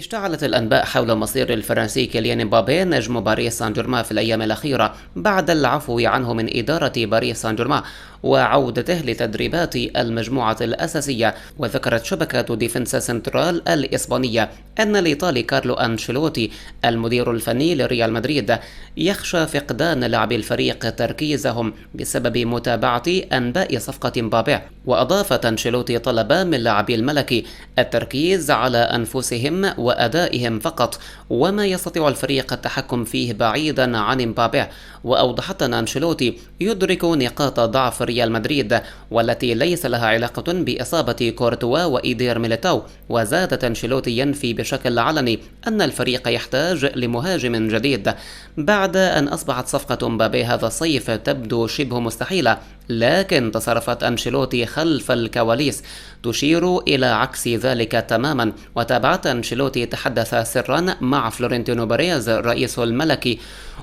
اشتعلت الأنباء حول مصير الفرنسي كيليان مبابي نجم باريس سان جيرمان في الأيام الأخيرة بعد العفو عنه من إدارة باريس سان جيرمان وعودته لتدريبات المجموعة الأساسية. وذكرت شبكة ديفنسا سنترال الإسبانية أن الإيطالي كارلو أنشيلوتي المدير الفني لريال مدريد يخشى فقدان لاعبي الفريق تركيزهم بسبب متابعة أنباء صفقة مبابي. وأضاف أنشيلوتي طلب من لاعبي الملكي التركيز على أنفسهم وأدائهم فقط وما يستطيع الفريق التحكم فيه بعيدا عن مبابي. وأوضحت أن أنشيلوتي يدرك نقاط ضعف ريال مدريد والتي ليس لها علاقة بإصابة كورتوا وإيدير ميليتاو. وزادت أنشيلوتي ينفي بشكل علني أن الفريق يحتاج لمهاجم جديد بعد أن أصبحت صفقة مبابي هذا الصيف تبدو شبه مستحيلة، لكن تصرفات أنشيلوتي خلف الكواليس تشير إلى عكس ذلك تماما. وتابعت أنشيلوتي تحدث سرا مع فلورنتينو بيريز رئيسه الملكي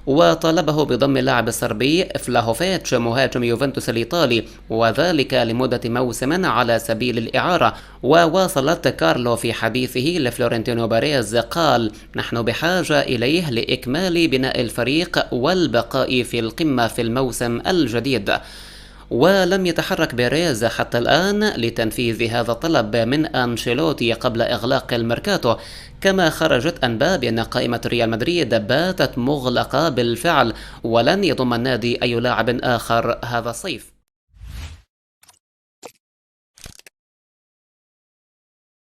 وطلبه بضم اللاعب الصربي فلاهوفيتش مهاجم يوفنتوس الإيطالي وذلك لمدة موسم على سبيل الإعارة. وواصلت كارلو في حديثه لفلورنتينو بيريز قال: نحن بحاجة إليه لإكمال بناء الفريق والبقاء في القمة في الموسم الجديد. ولم يتحرك بيريز حتى الآن لتنفيذ هذا الطلب من أنشيلوتي قبل إغلاق الميركاتو. كما خرجت أنباء بأن قائمة ريال مدريد باتت مغلقة بالفعل ولن يضم النادي أي لاعب آخر هذا الصيف.